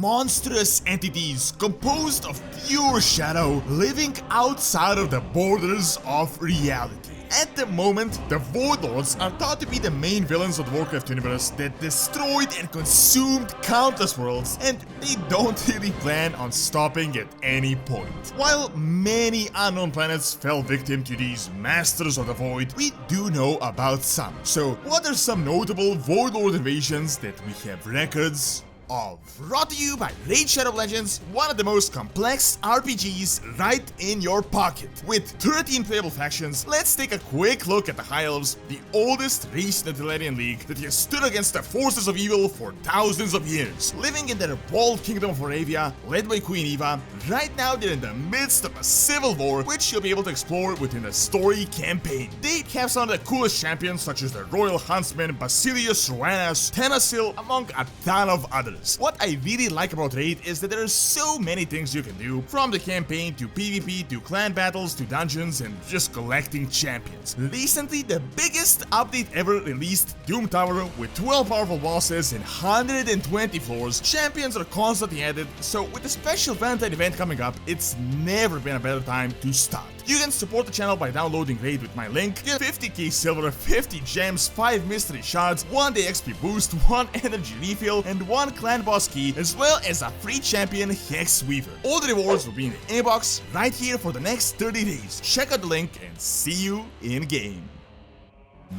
monstrous entities composed of pure shadow living outside of the borders of reality. At the moment, the Void Lords are thought to be the main villains of the Warcraft universe that destroyed and consumed countless worlds, and they don't really plan on stopping at any point. While many unknown planets fell victim to these Masters of the Void, we do know about some. So, what are some notable Void Lord invasions that we have records of? Brought to you by Raid Shadow Legends, one of the most complex RPGs right in your pocket. With 13 playable factions, let's take a quick look at the High Elves, the oldest race in the Telerian League that has stood against the forces of evil for thousands of years. Living in their walled kingdom of Moravia, led by Queen Eva, right now they're in the midst of a civil war, which you'll be able to explore within the story campaign. They have some of the coolest champions such as the Royal Huntsman, Basilius, Ruanas, Tenasil, among a ton of others. What I really like about Raid is that there are so many things you can do, from the campaign to PvP to clan battles to dungeons and just collecting champions. Recently, the biggest update ever released, Doom Tower, with 12 powerful bosses and 120 floors. Champions are constantly added, so with the special Valentine event coming up, it's never been a better time to start. You can support the channel by downloading Raid with my link, get 50k silver, 50 gems, 5 mystery shards, 1 day XP boost, 1 energy refill, and 1 clan boss key, as well as a free champion Hex Weaver. All the rewards will be in the inbox right here for the next 30 days. Check out the link and see you in game.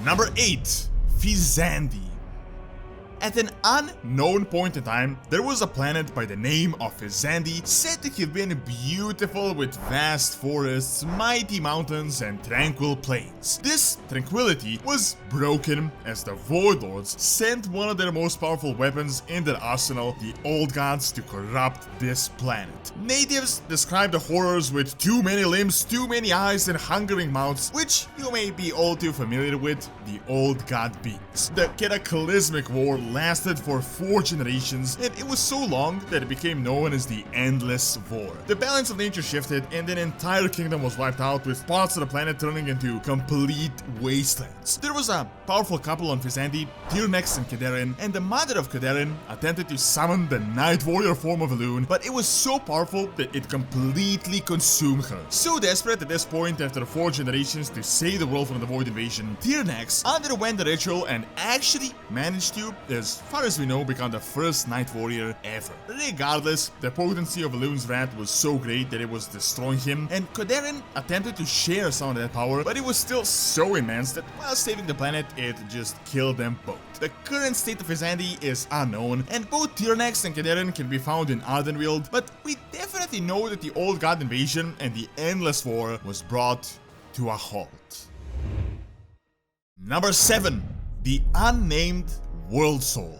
Number 8. Fizzandy. At an unknown point in time, there was a planet by the name of Fizzandy said to have been beautiful with vast forests, mighty mountains, and tranquil plains. This tranquility was broken as the Void Lords sent one of their most powerful weapons in their arsenal, the Old Gods, to corrupt this planet. Natives describe the horrors with too many limbs, too many eyes, and hungering mouths, which you may be all too familiar with, the Old God beings. The cataclysmic war lasted for 4 generations, and it was so long that it became known as the Endless War. The balance of nature shifted, and an entire kingdom was wiped out, with parts of the planet turning into complete wastelands. There was a powerful couple on Fizzandy, Tyrnex and K'aresh, and the mother of K'aresh attempted to summon the Night Warrior form of Elune, but it was so powerful that it completely consumed her. So desperate at this point, after 4 generations to save the world from the Void invasion, Tyrnex underwent the ritual and actually managed to, as far as we know, become the first Night Warrior ever. Regardless, the potency of Elune's wrath was so great that it was destroying him, and K'aresh attempted to share some of that power, but it was still so immense that while saving the planet, it just killed them both. The current state of Fizzandy is unknown, and both Tyrnex and K'aresh can be found in Ardenweald, but we definitely know that the Old God invasion and the Endless War was brought to a halt. Number 7. The Unnamed World Soul.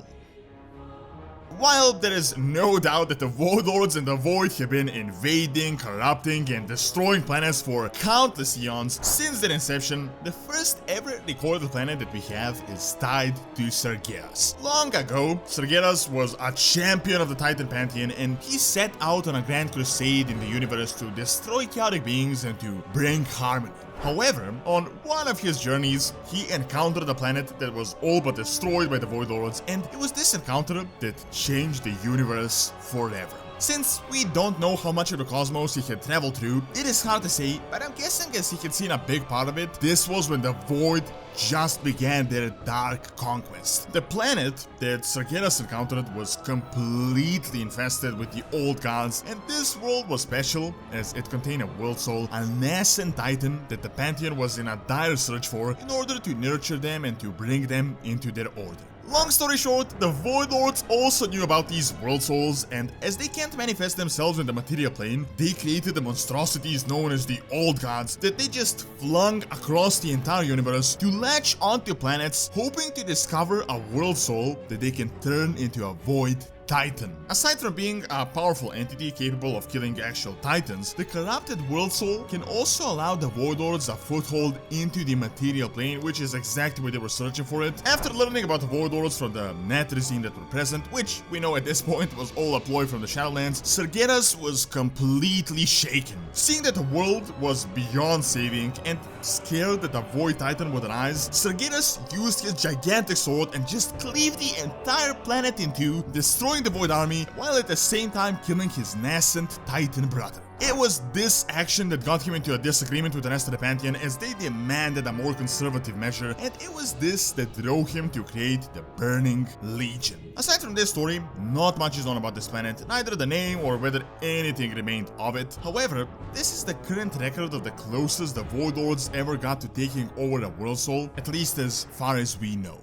While there is no doubt that the Void Lords and the Void have been invading, corrupting, and destroying planets for countless eons since their inception, the first ever recorded planet that we have is tied to Sargeras. Long ago, Sargeras was a champion of the Titan Pantheon, and he set out on a grand crusade in the universe to destroy chaotic beings and to bring harmony. However, on one of his journeys, he encountered a planet that was all but destroyed by the Void Lords, and it was this encounter that changed the universe forever. Since we don't know how much of the cosmos he had traveled through, it is hard to say, but I'm guessing as he had seen a big part of it, this was when the Void just began their dark conquest. The planet that Sargeras encountered was completely infested with the Old Gods, and this world was special as it contained a World Soul, a nascent titan that the Pantheon was in a dire search for in order to nurture them and to bring them into their order. Long story short, the Void Lords also knew about these World Souls, and as they can't manifest themselves in the material plane, they created the monstrosities known as the Old Gods that they just flung across the entire universe to latch onto planets, hoping to discover a World Soul that they can turn into a Void Titan. Aside from being a powerful entity capable of killing actual titans, the corrupted World Soul can also allow the Void Lords a foothold into the material plane, which is exactly where they were searching for it. After learning about the Void Lords from the Netrizine that were present, which we know at this point was all a ploy from the Shadowlands, Sargeras was completely shaken. Seeing that the world was beyond saving and scared that the Void Titan would arise, Sargeras used his gigantic sword and just cleaved the entire planet in two, destroying destroying the Void army while at the same time killing his nascent Titan brother. It was this action that got him into a disagreement with the rest of the Pantheon as they demanded a more conservative measure, and it was this that drove him to create the Burning Legion. Aside from this story, not much is known about this planet, neither the name or whether anything remained of it. However, this is the current record of the closest the Void Lords ever got to taking over a World Soul, at least as far as we know.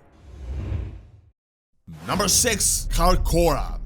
Number 6. Karkora.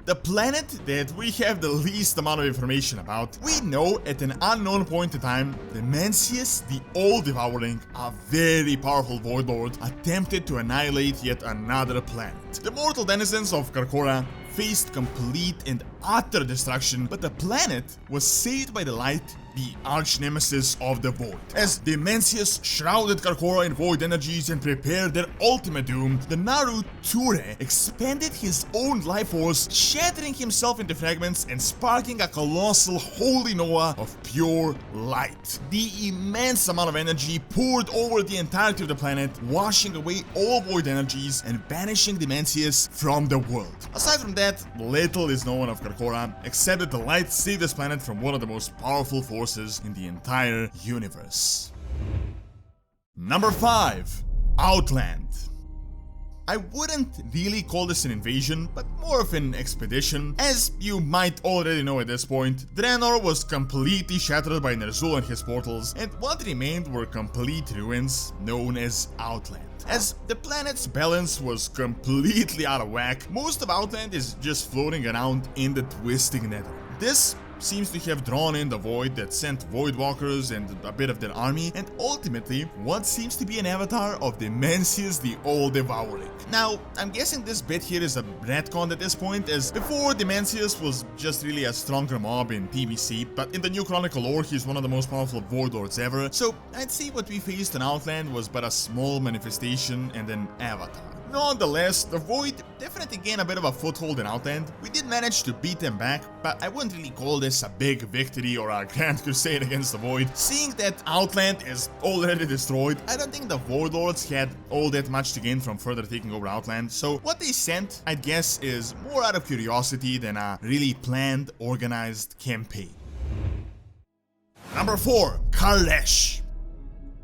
The planet that we have the least amount of information about. We know at an unknown point in time, the Mencius, the All-Devouring, a very powerful Void Lord, attempted to annihilate yet another planet. The mortal denizens of Karkora faced complete and utter destruction, but the planet was saved by the light, the arch-nemesis of the Void. As the Mencius shrouded Karkora in Void energies and prepared their ultimate doom, the Naru Ture expanded his own life force, shattering himself into fragments and sparking a colossal holy Noah of pure light. The immense amount of energy poured over the entirety of the planet, washing away all Void energies and banishing the Mencius from the world. Aside from that, little is known of Karkora, except that the light saved this planet from one of the most powerful forces in the entire universe. Number 5. Outland. I wouldn't really call this an invasion, but more of an expedition. As you might already know at this point, Draenor was completely shattered by Ner'zhul and his portals, and what remained were complete ruins known as Outland. As the planet's balance was completely out of whack, most of Outland is just floating around in the twisting nether. This seems to have drawn in the Void that sent Void Walkers and a bit of their army, and ultimately what seems to be an avatar of the Mencius the All-Devouring. Now, I'm guessing this bit here is a retcon at this point, as before the Mencius was just really a stronger mob in PvC, but in the new Chronicle lore he's one of the most powerful Void Lords ever, so I'd say what we faced in Outland was but a small manifestation and an avatar. Nonetheless, the Void definitely gained a bit of a foothold in Outland. We did manage to beat them back, but I wouldn't really call this a big victory or a grand crusade against the Void. Seeing that Outland is already destroyed, I don't think the Void Lords had all that much to gain from further taking over Outland, so what they sent, I'd guess, is more out of curiosity than a really planned, organized campaign. Number 4. Kalesh.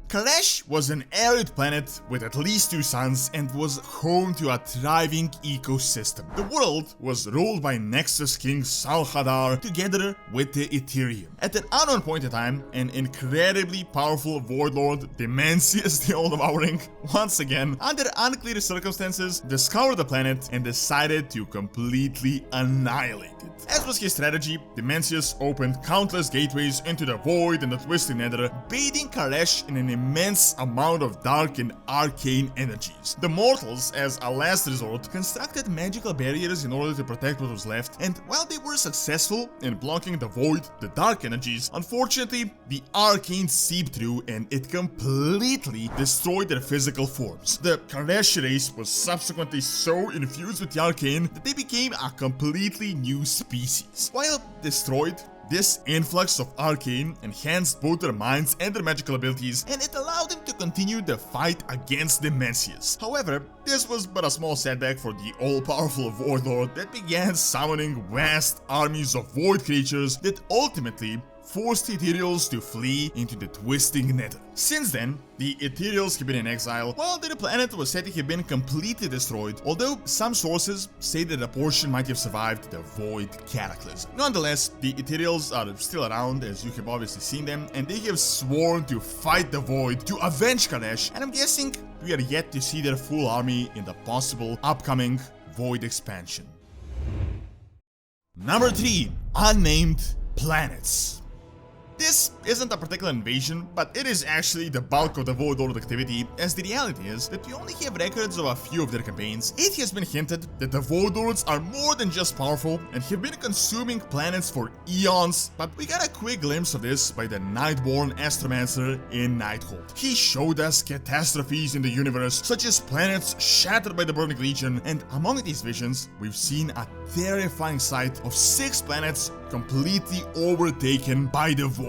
Kalesh was an arid planet with at least 2 suns and was home to a thriving ecosystem. The world was ruled by Nexus King Salhadar together with the Ethereum. At an unknown point in time, an incredibly powerful Void Lord, the Mencius the All-Devouring, once again, under unclear circumstances, discovered the planet and decided to completely annihilate it. As was his strategy, the Mencius opened countless gateways into the Void and the Twisting Nether, bathing Kalesh in an immense amount of dark and arcane energies. The mortals, as a last resort, constructed magical barriers in order to protect what was left, and while they were successful in blocking the Void, the dark energies, unfortunately, the arcane seeped through and it completely destroyed their physical forms. The Kalesh race was subsequently so infused with the arcane that they became a completely new species. While destroyed, this influx of arcane enhanced both their minds and their magical abilities, and it allowed them to continue the fight against the Mencius. However, this was but a small setback for the all-powerful Void Lord that began summoning vast armies of Void creatures that ultimately forced the ethereals to flee into the Twisting Nether. Since then, the ethereals have been in exile, while the planet was said to have been completely destroyed, although some sources say that a portion might have survived the Void Cataclysm. Nonetheless, the ethereals are still around, as you have obviously seen them, and they have sworn to fight the Void to avenge Kalesh, and I'm guessing we are yet to see their full army in the possible upcoming Void expansion. Number 3. Unnamed planets. This isn't a particular invasion, but it is actually the bulk of the Void Lord activity, as the reality is that we only have records of a few of their campaigns. It has been hinted that the Void Lords are more than just powerful and have been consuming planets for eons, but we got a quick glimpse of this by the Nightborn Astromancer in Nighthold. He showed us catastrophes in the universe, such as planets shattered by the Burning Legion, and among these visions, we've seen a terrifying sight of 6 planets completely overtaken by the Void.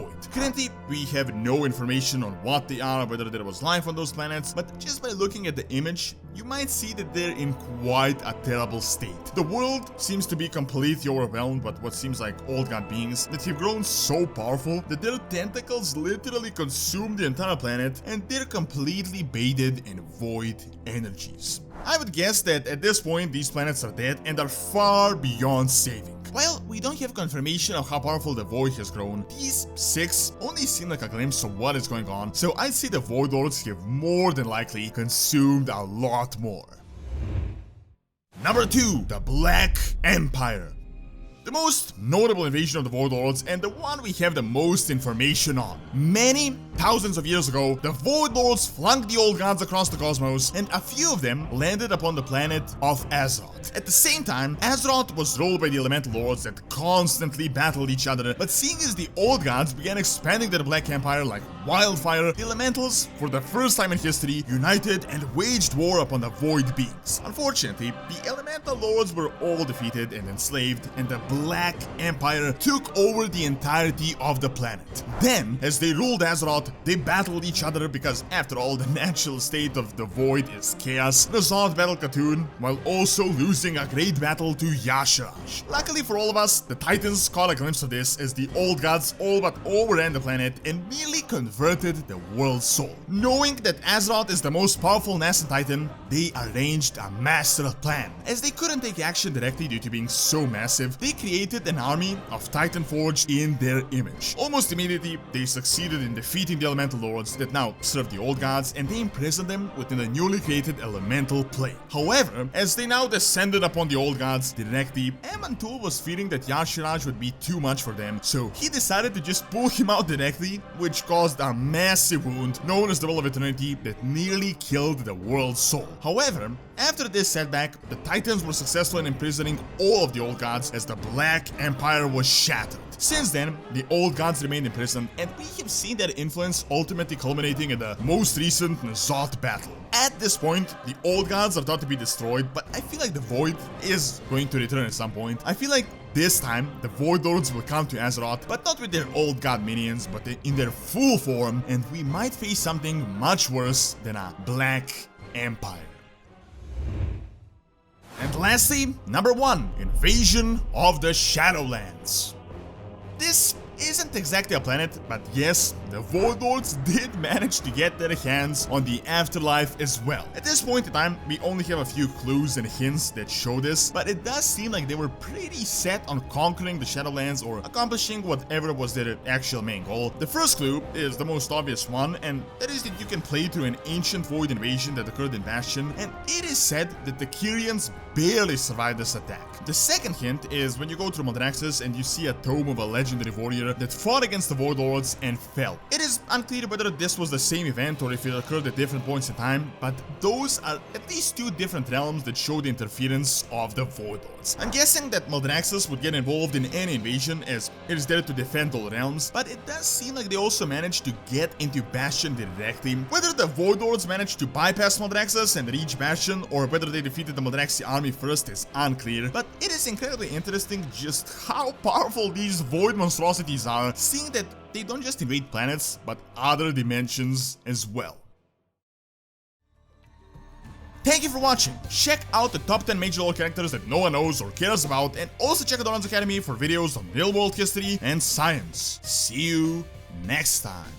Currently, we have no information on what they are, whether there was life on those planets, but just by looking at the image, you might see that they're in quite a terrible state. The world seems to be completely overwhelmed by what seems like old god beings that have grown so powerful that their tentacles literally consume the entire planet and they're completely bathed in void energies. I would guess that at this point these planets are dead and are far beyond saving. While we don't have confirmation of how powerful the void has grown, these 6 only seem like a glimpse of what is going on, so I'd say the Void Lords have more than likely consumed a lot more. Number 2, the Black Empire. The most notable invasion of the Void Lords and the one we have the most information on. Many thousands of years ago, the Void Lords flunked the old gods across the cosmos and a few of them landed upon the planet of Azeroth. At the same time, Azeroth was ruled by the elemental lords that constantly battled each other, but seeing as the old gods began expanding their Black Empire like wildfire, the elementals, for the first time in history, united and waged war upon the Void beings. Unfortunately, the elemental lords were all defeated and enslaved, and the Black Empire took over the entirety of the planet. Then, as they ruled Azeroth, they battled each other because, after all, the natural state of the Void is chaos. The Zod battled Khotun, while also losing a great battle to Y'Shaarj. Luckily for all of us, the Titans caught a glimpse of this as the old gods all but overran the planet and merely converted the world's soul. Knowing that Azeroth is the most powerful nascent Titan, they arranged a master plan. As they couldn't take action directly due to being so massive, they created an army of Titan forged in their image. Almost immediately, they succeeded in defeating the elemental lords that now served the old gods, and they imprisoned them within the newly created elemental plane. However, as they now descended upon the old gods directly, Amantul was fearing that Y'Shaarj would be too much for them, so he decided to just pull him out directly, which caused a massive wound known as the Well of Eternity that nearly killed the world's soul. However, after this setback, the Titans were successful in imprisoning all of the old gods as the Black Empire was shattered. Since then, the old gods remained imprisoned, and we have seen their influence ultimately culminating in the most recent N'Zoth battle. At this point, the old gods are thought to be destroyed, but I feel like the Void is going to return at some point. I feel like this time, the Void Lords will come to Azeroth, but not with their old god minions, but in their full form, and we might face something much worse than a Black Empire. And lastly, number 1, Invasion of the Shadowlands. This isn't exactly a planet, but yes, the Void Lords did manage to get their hands on the afterlife as well. At this point in time, we only have a few clues and hints that show this, but it does seem like they were pretty set on conquering the Shadowlands or accomplishing whatever was their actual main goal. The first clue is the most obvious one, and that is that you can play through an ancient Void invasion that occurred in Bastion, and it is said that the Kyrians barely survived this attack. The second hint is when you go through Maldraxxus and you see a tome of a legendary warrior that fought against the Void Lords and fell. It is unclear whether this was the same event or if it occurred at different points in time, but those are at least 2 different realms that show the interference of the Void Lords. I'm guessing that Maldraxxus would get involved in any invasion as it is there to defend all realms, but it does seem like they also managed to get into Bastion directly. Whether the Void Lords managed to bypass Maldraxxus and reach Bastion, or whether they defeated the Maldraxxi army first is unclear, but it is incredibly interesting just how powerful these Void monstrosities are, seeing that they don't just invade planets, but other dimensions as well. Thank you for watching. Check out the top 10 major lore characters that no one knows or cares about, and also check out Doronsmovies Academy for videos on real world history and science. See you next time.